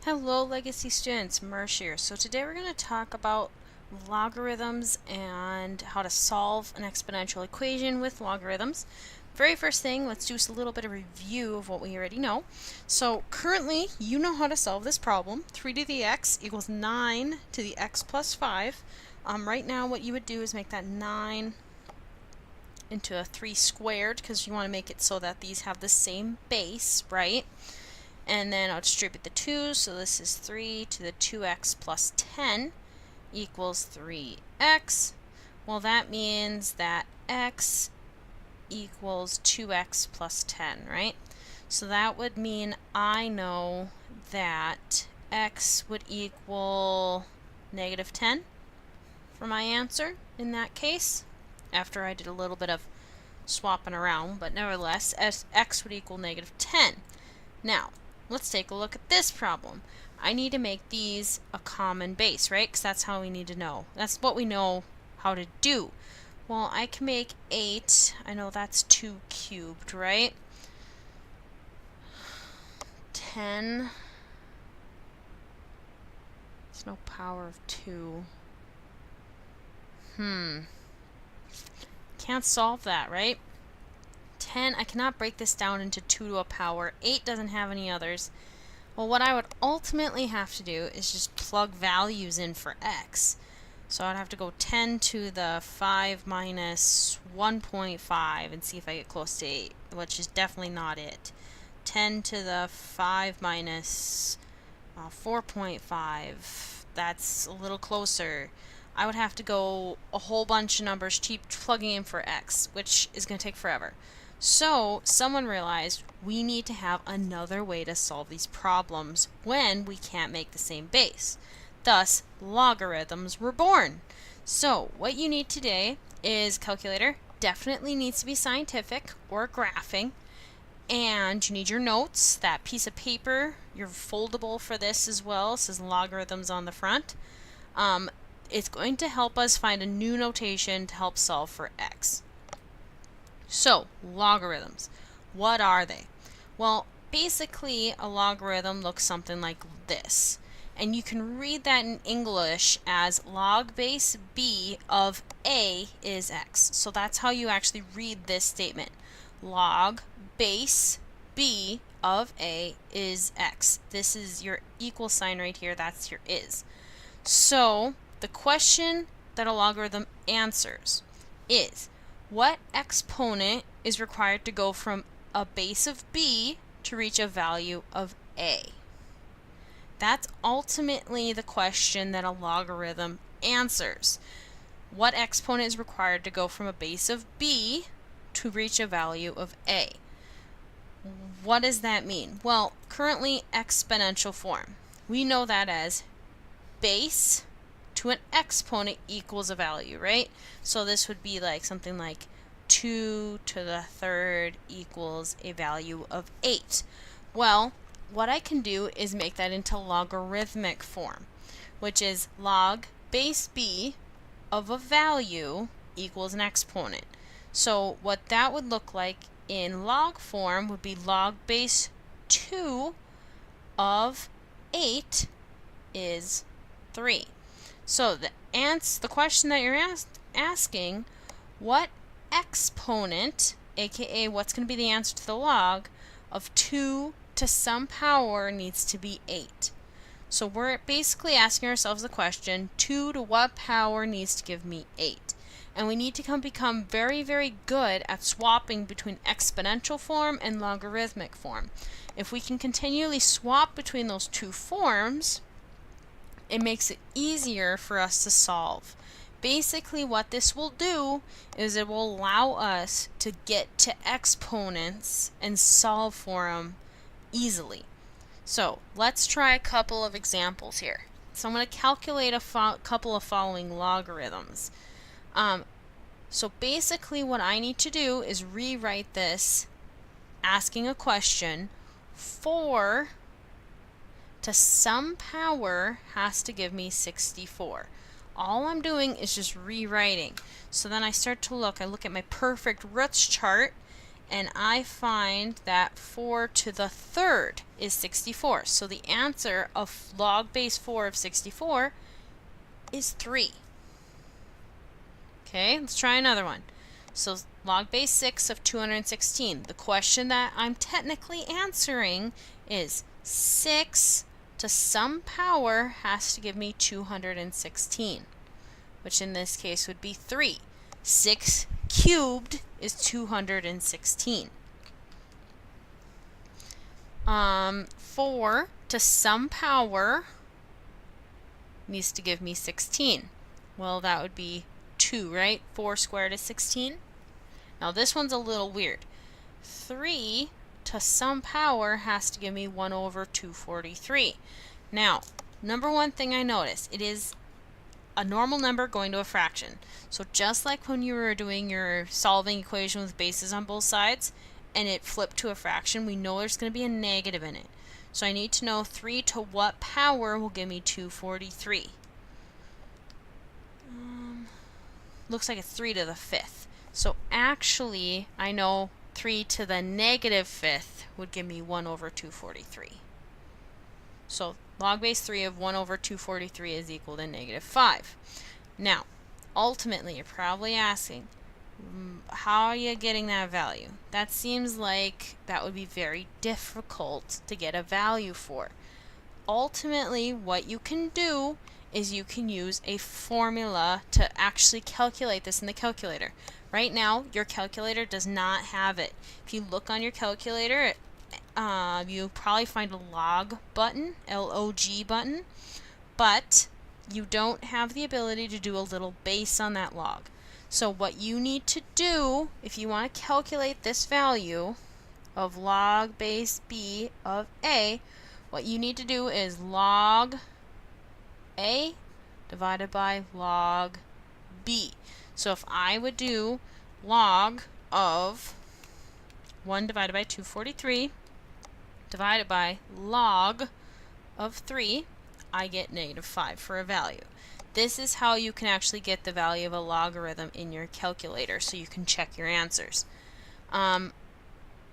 Hello Legacy students, Mersh here. So today we're going to talk about logarithms and how to solve an exponential equation with logarithms. Very first thing, let's do a little bit of review of what we already know. So currently you know how to solve this problem. 3 to the x equals 9 to the x plus 5. Right now what you would do is make that 9 into a 3 squared because you want to make it so that these have the same base, right? And then I'll distribute the 2, so this is 3 to the 2x plus 10 equals 3x. Well, that means that x equals 2x plus 10, right? So that would mean I know that x would equal negative 10 for my answer in that case, after I did a little bit of swapping around, but nevertheless, x would equal negative 10. Now, let's take a look at this problem. I need to make these a common base, right? Because that's how we need to know. That's what we know how to do. Well, I can make 8. I know that's 2 cubed, right? 10. There's no power of 2. Can't solve that, right? 10, I cannot break this down into 2 to a power. 8 doesn't have any others. Well, what I would ultimately have to do is just plug values in for x. So I'd have to go 10 to the 5 minus 1.5 and see if I get close to 8, which is definitely not it. 10 to the 5 minus 4.5, that's a little closer. I would have to go a whole bunch of numbers, keep plugging in for x, which is going to take forever. So someone realized we need to have another way to solve these problems when we can't make the same base. Thus, logarithms were born. So what you need today is calculator. Definitely needs to be scientific or graphing. And you need your notes, that piece of paper. You're foldable for this as well. It says logarithms on the front. It's going to help us find a new notation to help solve for x. So, logarithms. What are they? Well, basically, a logarithm looks something like this. And you can read that in English as log base b of a is x. So that's how you actually read this statement. Log base b of a is x. This is your equal sign right here. That's your is. So, the question that a logarithm answers is, what exponent is required to go from a base of b to reach a value of a? That's ultimately the question that a logarithm answers. What exponent is required to go from a base of b to reach a value of a? What does that mean? Well, currently exponential form. We know that as base to an exponent equals a value, right? So this would be like something like 2 to the third equals a value of 8. Well, what I can do is make that into logarithmic form, which is log base b of a value equals an exponent. So what that would look like in log form would be log base 2 of 8 is 3. So the question that you're asking, what exponent, aka what's going to be the answer to the log, of 2 to some power needs to be 8. So we're basically asking ourselves the question, 2 to what power needs to give me 8? And we need to become very, very good at swapping between exponential form and logarithmic form. If we can continually swap between those two forms, it makes it easier for us to solve. Basically what this will do is it will allow us to get to exponents and solve for them easily. So let's try a couple of examples here. So I'm going to calculate a couple of following logarithms. So basically what I need to do is rewrite this asking a question. 4 to some power has to give me 64. All I'm doing is just rewriting. So then I start to look, I look at my perfect roots chart, and I find that 4 to the third is 64. So the answer of log base 4 of 64 is 3. Okay, let's try another one. So log base 6 of 216. The question that I'm technically answering is 6 to some power has to give me 216, which in this case would be 3. 6 cubed is 216. 4 to some power needs to give me 16. Well, that would be 2, right? 4 squared is 16. Now this one's a little weird. 3 to some power has to give me 1 over 243. Now, number one thing I noticed, it is a normal number going to a fraction. So just like when you were doing your solving equation with bases on both sides and it flipped to a fraction, we know there's going to be a negative in it. So I need to know 3 to what power will give me 243. Looks like it's 3 to the 5th. So actually, I know 3 to the negative 5th would give me 1 over 243. So log base 3 of 1 over 243 is equal to negative 5. Now, ultimately, you're probably asking, how are you getting that value? That seems like that would be very difficult to get a value for. Ultimately, what you can do is you can use a formula to actually calculate this in the calculator. Right now, your calculator does not have it. If you look on your calculator, you'll probably find a log button, L-O-G button, but you don't have the ability to do a little base on that log. So what you need to do, if you want to calculate this value of log base b of a, what you need to do is log a divided by log b. So if I would do log of 1 divided by 243 divided by log of 3, I get negative 5 for a value. This is how you can actually get the value of a logarithm in your calculator, so you can check your answers.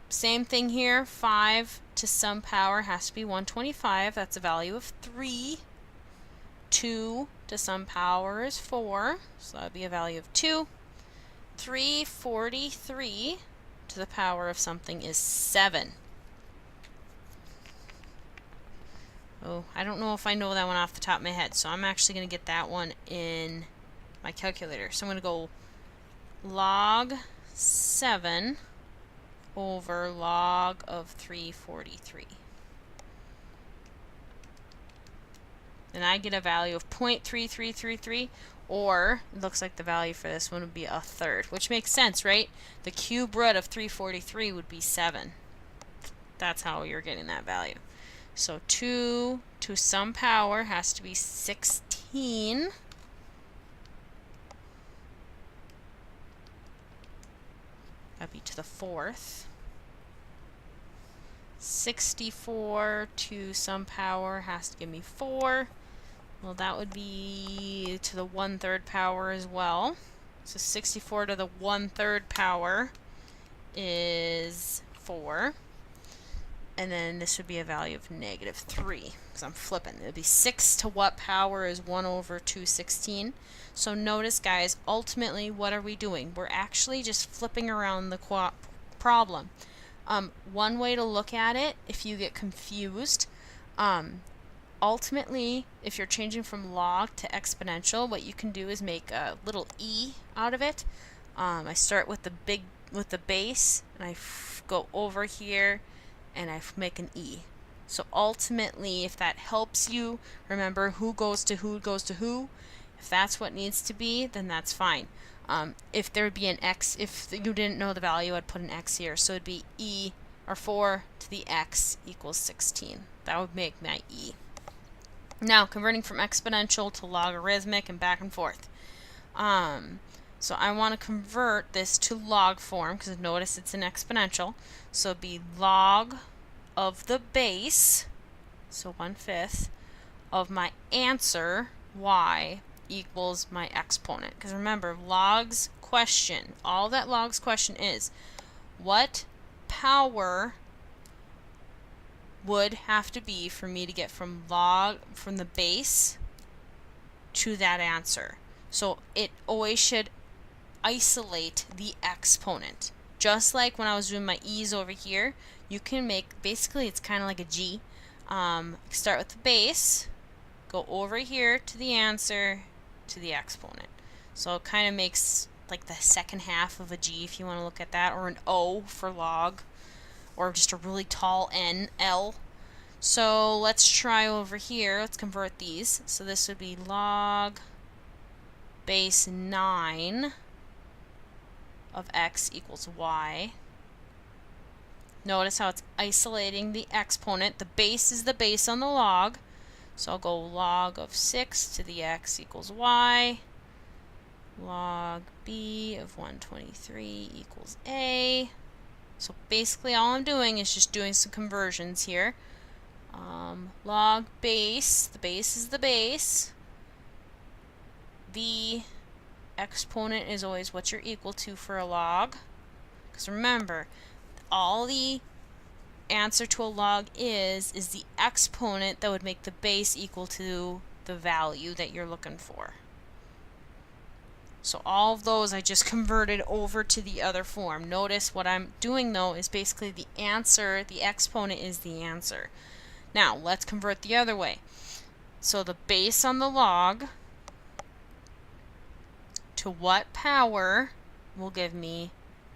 Same thing here, 5 to some power has to be 125, that's a value of 3. 2 to some power is 4, so that would be a value of 2. 343 to the power of something is 7. Oh, I don't know if I know that one off the top of my head, so I'm actually going to get that one in my calculator. So I'm going to go log 7 over log of 343. And I get a value of 0.3333, or it looks like the value for this one would be a third, which makes sense, right? The cube root of 343 would be 7. That's how you're getting that value. So 2 to some power has to be 16. That'd be to the 4th. 64 to some power has to give me 4. Well, that would be to the 1/3 power as well. So 64 to the 1/3 power is 4. And then this would be a value of negative 3, because I'm flipping. It would be 6 to what power is 1 over 216. So notice, guys, ultimately, what are we doing? We're actually just flipping around the problem. One way to look at it, if you get confused, ultimately, if you're changing from log to exponential, what you can do is make a little e out of it. I start with the base, and I go over here, and I make an e. So ultimately, if that helps you, remember who goes to who goes to who. If that's what needs to be, then that's fine. If there would be an x, if you didn't know the value, I'd put an x here. So it'd be e, or 4 to the x equals 16. That would make my e. Now, converting from exponential to logarithmic and back and forth. So I want to convert this to log form, because notice it's an exponential. So it'd be log of the base, so 1/5, of my answer, y, equals my exponent. Because remember, log's question, all that log's question is, what power would have to be for me to get from the base to that answer. So it always should isolate the exponent. Just like when I was doing my e's over here, you can make, basically it's kind of like a G. Start with the base, go over here to the answer, to the exponent. So it kind of makes like the second half of a G if you want to look at that, or an O for log, or just a really tall N, L. So let's try over here. Let's convert these. So this would be log base 9 of x equals y. Notice how it's isolating the exponent. The base is the base on the log. So I'll go log of 6 to the x equals y. Log b of 123 equals a. So basically all I'm doing is just doing some conversions here. Log base, the base is the base. The exponent is always what you're equal to for a log. Because remember, all the answer to a log is the exponent that would make the base equal to the value that you're looking for. So all of those I just converted over to the other form. Notice what I'm doing though is basically the answer, the exponent is the answer. Now let's convert the other way. So the base on the log to what power will give me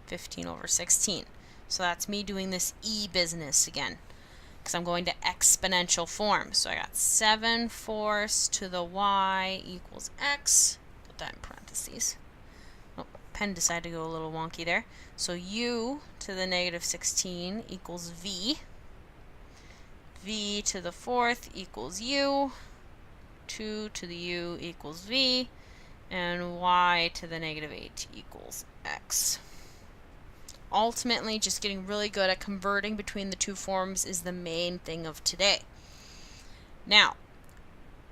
15 over 16. So that's me doing this E business again, because I'm going to exponential form. So I got 7/4 to the y equals x. Put that in parentheses. Oh, pen decided to go a little wonky there. So u to the negative 16 equals v. V to the 4th equals u. 2 to the u equals v. And y to the negative 8 equals x. Ultimately, just getting really good at converting between the two forms is the main thing of today. Now,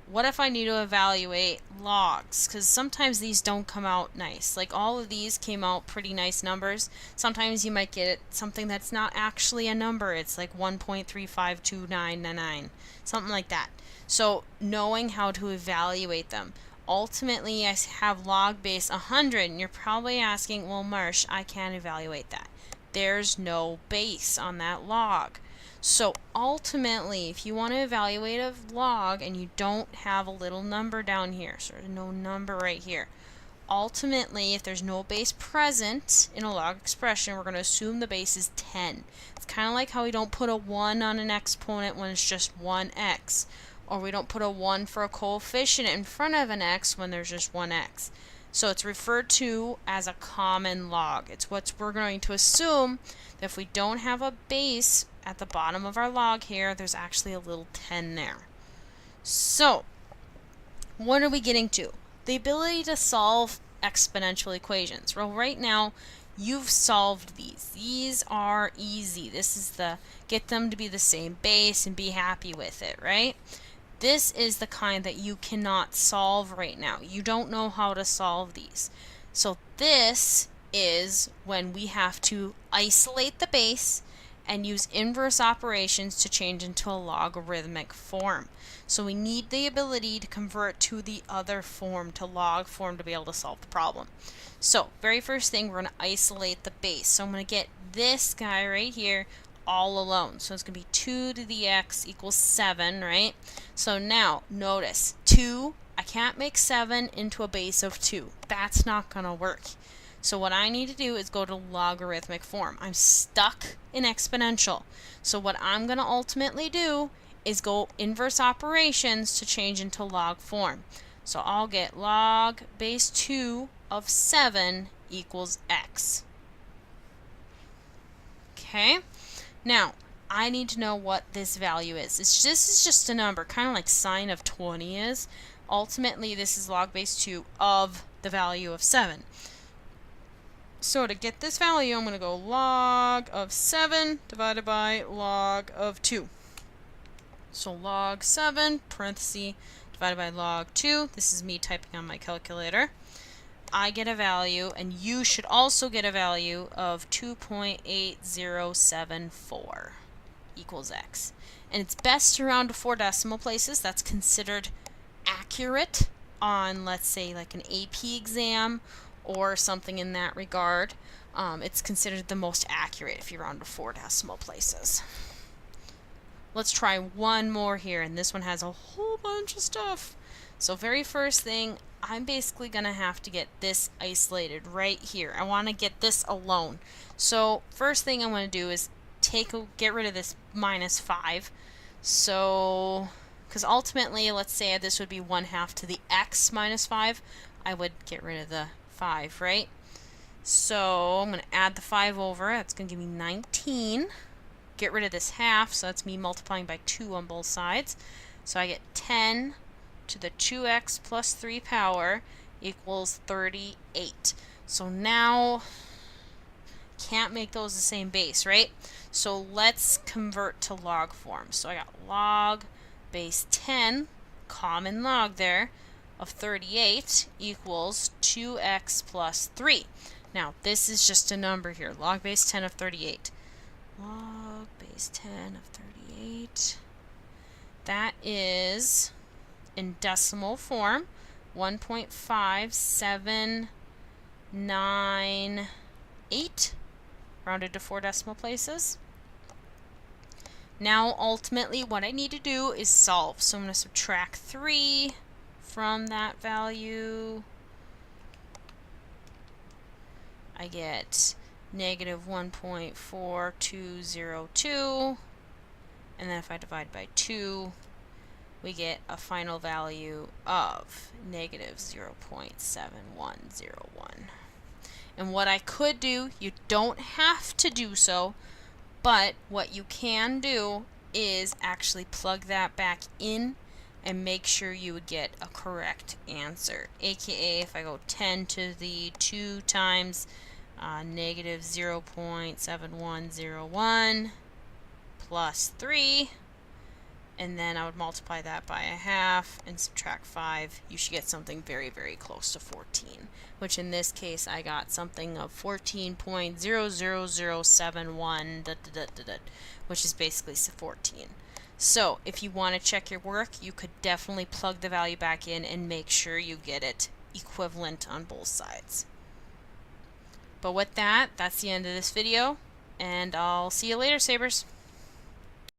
what if I need to evaluate logs? Because sometimes these don't come out nice. Like all of these came out pretty nice numbers. Sometimes you might get something that's not actually a number. It's like 1.352999, something like that. So knowing how to evaluate them. Ultimately, I have log base 100, and you're probably asking, well, Marsh, I can't evaluate that. There's no base on that log. So ultimately, if you want to evaluate a log and you don't have a little number down here, sort of no number right here, ultimately, if there's no base present in a log expression, we're going to assume the base is 10. It's kind of like how we don't put a 1 on an exponent when it's just 1x. Or we don't put a 1 for a coefficient in front of an x when there's just 1x. So it's referred to as a common log. It's what we're going to assume that if we don't have a base at the bottom of our log here, there's actually a little 10 there. So, what are we getting to? The ability to solve exponential equations. Well, right now, you've solved these. These are easy. This is the get them to be the same base and be happy with it, right? This is the kind that you cannot solve right now. You don't know how to solve these. So this is when we have to isolate the base and use inverse operations to change into a logarithmic form. So we need the ability to convert to the other form, to log form, to be able to solve the problem. So very first thing, we're going to isolate the base. So I'm going to get this guy right here all alone. So it's going to be 2 to the x equals 7, right? So now, notice, 2, I can't make 7 into a base of 2. That's not going to work. So what I need to do is go to logarithmic form. I'm stuck in exponential. So what I'm going to ultimately do is go inverse operations to change into log form. So I'll get log base 2 of 7 equals x. Okay? Now, I need to know what this value is. This is just a number, kind of like sine of 20 is. Ultimately, this is log base 2 of the value of 7. So to get this value, I'm going to go log of 7 divided by log of 2. So log 7, parenthesis, divided by log 2. This is me typing on my calculator. I get a value, and you should also get a value of 2.8074 equals x. And it's best to round to 4 decimal places. That's considered accurate on, let's say, like an AP exam or something in that regard. It's considered the most accurate if you round to 4 decimal places. Let's try one more here, and this one has a whole bunch of stuff. So very first thing, I'm basically going to have to get this isolated right here. I want to get this alone. So first thing I'm going to do is get rid of this minus 5. So, because ultimately, let's say this would be 1/2 to the x minus 5, I would get rid of the 5, right? So I'm going to add the 5 over. That's going to give me 19. Get rid of this half, so that's me multiplying by 2 on both sides. So I get 10 to the 2x plus 3 power equals 38. So now, can't make those the same base, right? So let's convert to log form. So I got log base 10, common log there, of 38 equals 2x plus 3. Now, this is just a number here, log base 10 of 38. Log base 10 of 38. That is, in decimal form, 1.5798, rounded to 4 decimal places. Now, ultimately, what I need to do is solve. So I'm going to subtract 3 from that value. I get negative 1.4202, and then if I divide by 2, we get a final value of negative 0.7101. And what I could do, you don't have to do so, but what you can do is actually plug that back in and make sure you would get a correct answer. AKA, if I go 10 to the 2 times negative 0.7101 plus 3, and then I would multiply that by a half and subtract 5. You should get something very, very close to 14, which in this case I got something of 14.00071, which is basically 14. So if you want to check your work, you could definitely plug the value back in and make sure you get it equivalent on both sides. But with that, that's the end of this video, and I'll see you later, Sabers.